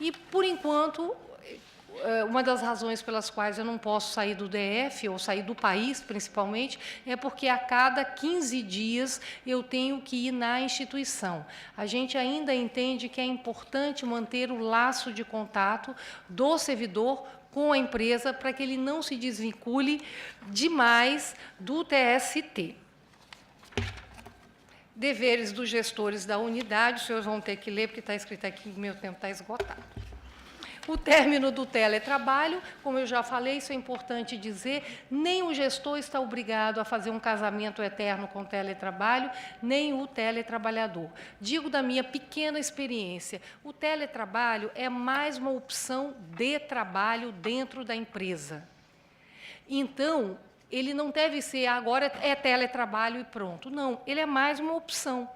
E, por enquanto, uma das razões pelas quais eu não posso sair do DF, ou sair do país, principalmente, é porque a cada 15 dias eu tenho que ir na instituição. A gente ainda entende que é importante manter o laço de contato do servidor com a empresa para que ele não se desvincule demais do TST. Deveres dos gestores da unidade, os senhores vão ter que ler, porque está escrito aqui que o meu tempo está esgotado. O término do teletrabalho, como eu já falei, isso é importante dizer, nem o gestor está obrigado a fazer um casamento eterno com o teletrabalho, nem o teletrabalhador. Digo da minha pequena experiência, o teletrabalho é mais uma opção de trabalho dentro da empresa. Então, ele não deve ser, agora é teletrabalho e pronto. Não, ele é mais uma opção.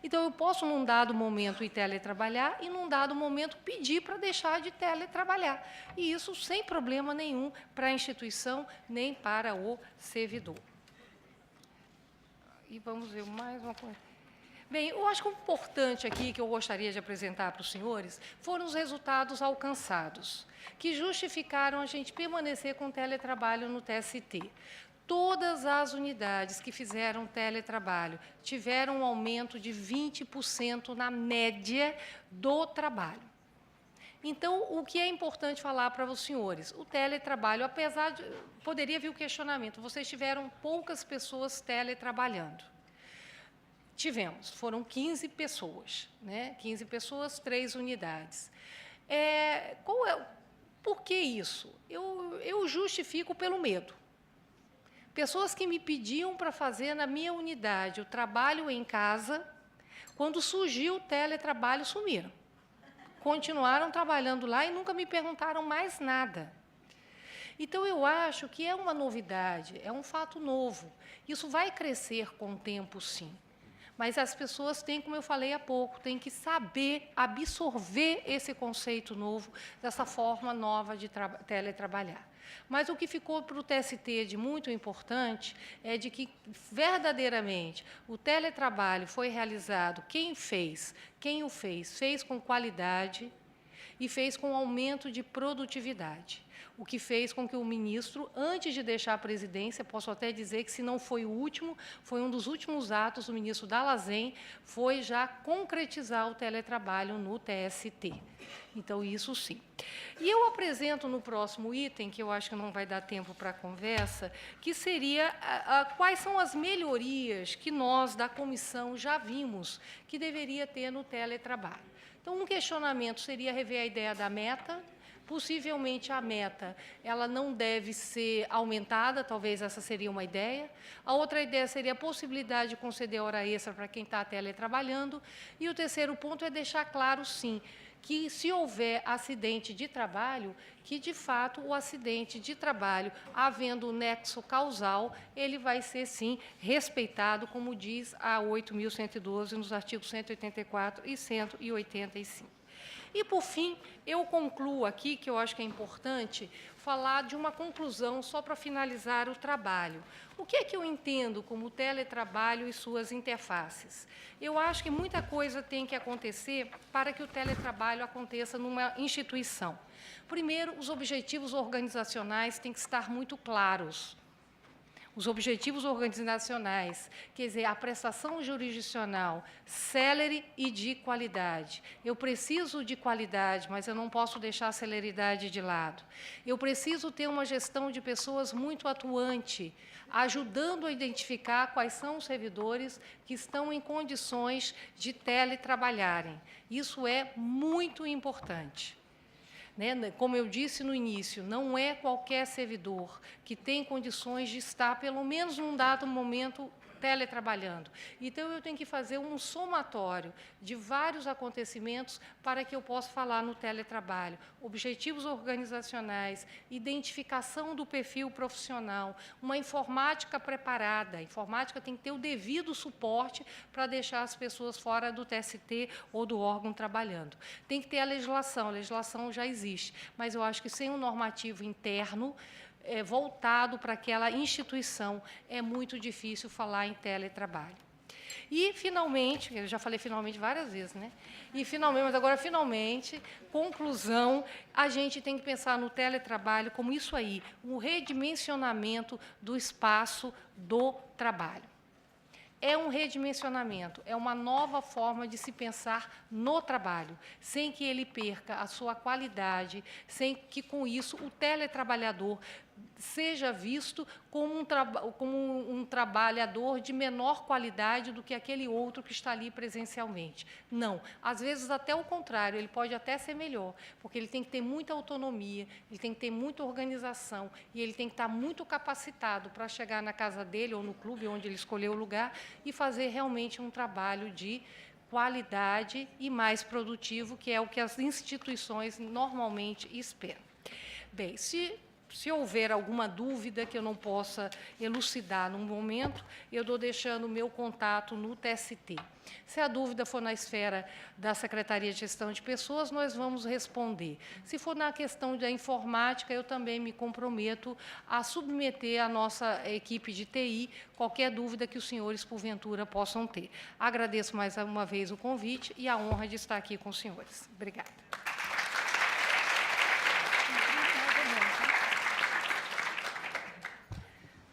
Então, eu posso, num dado momento, ir teletrabalhar e, num dado momento, pedir para deixar de teletrabalhar. E isso sem problema nenhum para a instituição, nem para o servidor. E vamos ver mais uma coisa. Bem, eu acho que o importante aqui, que eu gostaria de apresentar para os senhores, foram os resultados alcançados, que justificaram a gente permanecer com o teletrabalho no TST. Todas as unidades que fizeram teletrabalho tiveram um aumento de 20% na média do trabalho. Então, o que é importante falar para os senhores? O teletrabalho, apesar de... Poderia vir o questionamento, vocês tiveram poucas pessoas teletrabalhando. Tivemos, foram 15 pessoas, né? 15 pessoas, 3 unidades. Por que isso? Eu justifico pelo medo. Pessoas que me pediam para fazer na minha unidade o trabalho em casa, quando surgiu o teletrabalho, sumiram. Continuaram trabalhando lá e nunca me perguntaram mais nada. Então, eu acho que é uma novidade, é um fato novo. Isso vai crescer com o tempo, sim. Mas as pessoas têm, como eu falei há pouco, têm que saber absorver esse conceito novo, dessa forma nova de teletrabalhar. Mas o que ficou para o TST de muito importante é de que, verdadeiramente, o teletrabalho foi realizado, quem o fez com qualidade e fez com aumento de produtividade, o que fez com que o ministro, antes de deixar a presidência, posso até dizer que, se não foi o último, foi um dos últimos atos do ministro Dall'Azen, foi já concretizar o teletrabalho no TST. Então, isso sim. E eu apresento no próximo item, que eu acho que não vai dar tempo para a conversa, que seria quais são as melhorias que nós, da comissão, já vimos que deveria ter no teletrabalho. Então, um questionamento seria rever a ideia da meta. Possivelmente a meta ela não deve ser aumentada, talvez essa seria uma ideia. A outra ideia seria a possibilidade de conceder hora extra para quem está teletrabalhando. E o terceiro ponto é deixar claro, sim, que se houver acidente de trabalho, que de fato o acidente de trabalho, havendo o nexo causal, ele vai ser sim respeitado, como diz a 8.112 nos artigos 184 e 185. E, por fim, eu concluo aqui, que eu acho que é importante, falar de uma conclusão só para finalizar o trabalho. O que é que eu entendo como teletrabalho e suas interfaces? Eu acho que muita coisa tem que acontecer para que o teletrabalho aconteça numa instituição. Primeiro, os objetivos organizacionais têm que estar muito claros. Os objetivos organizacionais, quer dizer, a prestação jurisdicional célere e de qualidade. Eu preciso de qualidade, mas eu não posso deixar a celeridade de lado. Eu preciso ter uma gestão de pessoas muito atuante, ajudando a identificar quais são os servidores que estão em condições de teletrabalharem. Isso é muito importante. Como eu disse no início, não é qualquer servidor que tem condições de estar, pelo menos num dado momento, teletrabalhando. Então, eu tenho que fazer um somatório de vários acontecimentos para que eu possa falar no teletrabalho. Objetivos organizacionais, identificação do perfil profissional, uma informática preparada. A informática tem que ter o devido suporte para deixar as pessoas fora do TST ou do órgão trabalhando. Tem que ter a legislação já existe, mas eu acho que sem um normativo interno, voltado para aquela instituição, é muito difícil falar em teletrabalho. E, finalmente, eu já falei finalmente várias vezes, né? E, finalmente, mas agora, finalmente, conclusão, a gente tem que pensar no teletrabalho como isso aí, o redimensionamento do espaço do trabalho. É um redimensionamento, é uma nova forma de se pensar no trabalho, sem que ele perca a sua qualidade, sem que, com isso, o teletrabalhador seja visto como um trabalhador de menor qualidade do que aquele outro que está ali presencialmente. Não, às vezes até o contrário, ele pode até ser melhor, porque ele tem que ter muita autonomia, ele tem que ter muita organização e ele tem que estar muito capacitado para chegar na casa dele ou no clube onde ele escolheu o lugar e fazer realmente um trabalho de qualidade e mais produtivo, que é o que as instituições normalmente esperam. Bem, se houver alguma dúvida que eu não possa elucidar num momento, eu estou deixando o meu contato no TST. Se a dúvida for na esfera da Secretaria de Gestão de Pessoas, nós vamos responder. Se for na questão da informática, eu também me comprometo a submeter à nossa equipe de TI qualquer dúvida que os senhores, porventura, possam ter. Agradeço mais uma vez o convite e a honra de estar aqui com os senhores. Obrigada.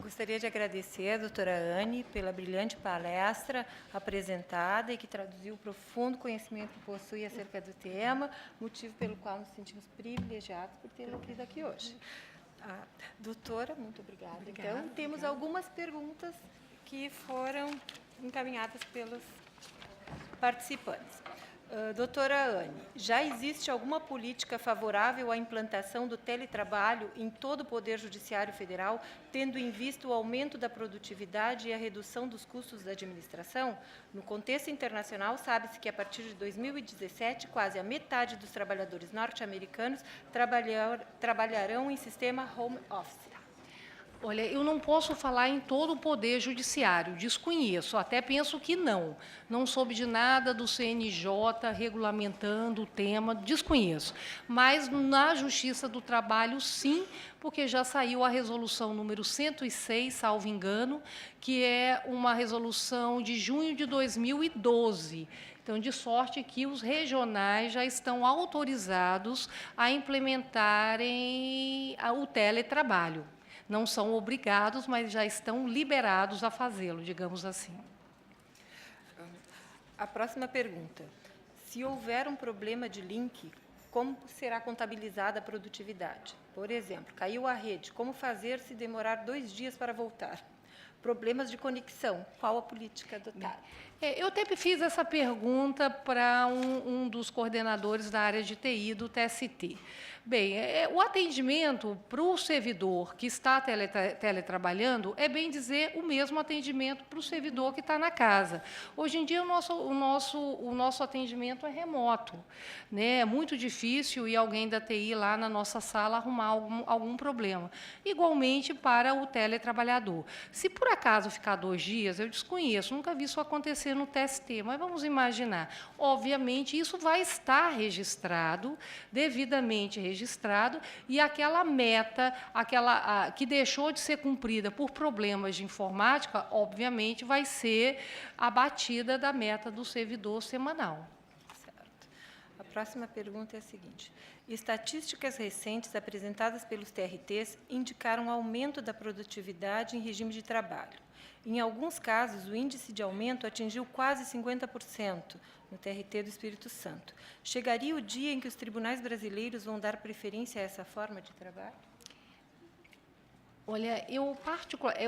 Gostaria de agradecer a doutora Anne pela brilhante palestra apresentada e que traduziu o profundo conhecimento que possui acerca do tema, motivo pelo qual nos sentimos privilegiados por tê-la aqui hoje. Doutora, muito obrigada. Então, temos algumas perguntas que foram encaminhadas pelos participantes. Doutora Anne, já existe alguma política favorável à implantação do teletrabalho em todo o Poder Judiciário Federal, tendo em vista o aumento da produtividade e a redução dos custos da administração? No contexto internacional, sabe-se que, a partir de 2017, quase a metade dos trabalhadores norte-americanos trabalharão em sistema home office. Olha, eu não posso falar em todo o Poder Judiciário, desconheço, até penso que não. Não soube de nada do CNJ regulamentando o tema, desconheço. Mas na Justiça do Trabalho, sim, porque já saiu a resolução número 106, salvo engano, que é uma resolução de junho de 2012, Então, de sorte que os regionais já estão autorizados a implementarem o teletrabalho. Não são obrigados, mas já estão liberados a fazê-lo, digamos assim. A próxima pergunta. Se houver um problema de link, como será contabilizada a produtividade? Por exemplo, caiu a rede, como fazer se demorar 2 dias para voltar? Problemas de conexão, qual a política adotada? Eu até fiz essa pergunta para um dos coordenadores da área de TI do TST. Bem, o atendimento para o servidor que está teletrabalhando é, bem dizer, o mesmo atendimento para o servidor que está na casa. Hoje em dia, o nosso atendimento é remoto, né? É muito difícil ir alguém da TI lá na nossa sala arrumar algum problema. Igualmente para o teletrabalhador. Se por acaso ficar 2 dias, eu desconheço, nunca vi isso acontecer no TST, mas vamos imaginar. Obviamente, isso vai estar registrado, devidamente registrado, e aquela meta, que deixou de ser cumprida por problemas de informática, obviamente, vai ser abatida da meta do servidor semanal. Certo. A próxima pergunta é a seguinte. Estatísticas recentes apresentadas pelos TRTs indicaram aumento da produtividade em regime de trabalho. Em alguns casos, o índice de aumento atingiu quase 50% no TRT do Espírito Santo. Chegaria o dia em que os tribunais brasileiros vão dar preferência a essa forma de trabalho? Olha, eu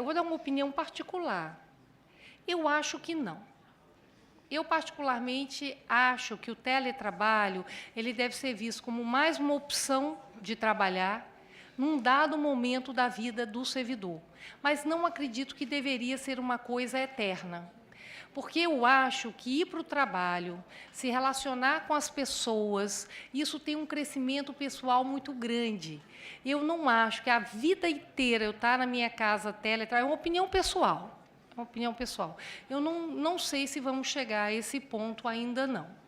vou dar uma opinião particular. Eu acho que não. Eu, particularmente, acho que o teletrabalho ele deve ser visto como mais uma opção de trabalhar num dado momento da vida do servidor. Mas não acredito que deveria ser uma coisa eterna. Porque eu acho que ir para o trabalho, se relacionar com as pessoas, isso tem um crescimento pessoal muito grande. Eu não acho que a vida inteira eu estar na minha casa teletrabalho, é uma opinião pessoal. É uma opinião pessoal. Eu não sei se vamos chegar a esse ponto ainda não.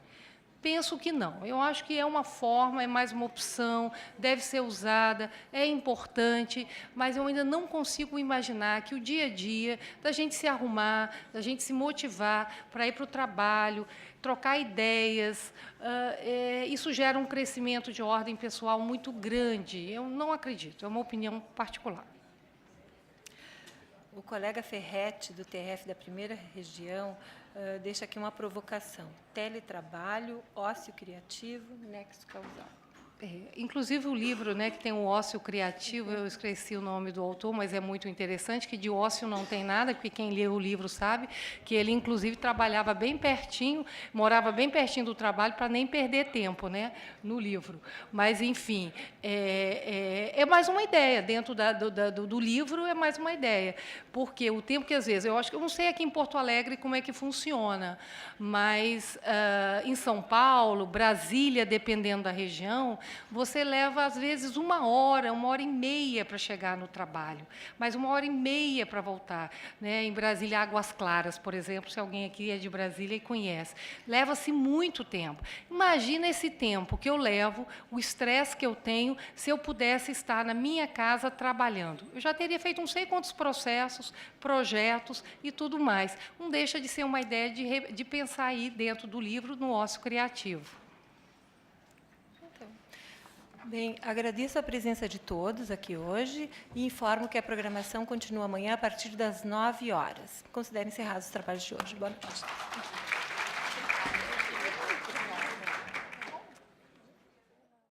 Penso que não. Eu acho que é uma forma, é mais uma opção, deve ser usada, é importante, mas eu ainda não consigo imaginar que o dia a dia, da gente se arrumar, da gente se motivar para ir para o trabalho, trocar ideias, isso gera um crescimento de ordem pessoal muito grande. Eu não acredito, é uma opinião particular. O colega Ferretti, do TRF da primeira região, deixa aqui uma provocação. Teletrabalho, ócio criativo, nexo causal. Inclusive o livro, né, que tem o ócio criativo, eu esqueci o nome do autor, mas é muito interessante, que de ócio não tem nada, porque quem lê o livro sabe que ele, inclusive, trabalhava bem pertinho, morava bem pertinho do trabalho para nem perder tempo, né, no livro. Mas, enfim, é mais uma ideia, dentro do livro é mais uma ideia, porque o tempo que, às vezes, eu não sei aqui em Porto Alegre como é que funciona, mas em São Paulo, Brasília, dependendo da região, você leva, às vezes, 1 hora, 1h30 para chegar no trabalho, mas 1h30 para voltar. Né? Em Brasília, Águas Claras, por exemplo, se alguém aqui é de Brasília e conhece, leva-se muito tempo. Imagina esse tempo que eu levo, o estresse que eu tenho, se eu pudesse estar na minha casa trabalhando. Eu já teria feito não sei quantos processos, projetos e tudo mais. Não deixa de ser uma ideia de pensar aí dentro do livro, no ócio criativo. Bem, agradeço a presença de todos aqui hoje e informo que a programação continua amanhã a partir das 9 horas. Considero encerrados os trabalhos de hoje. Boa noite.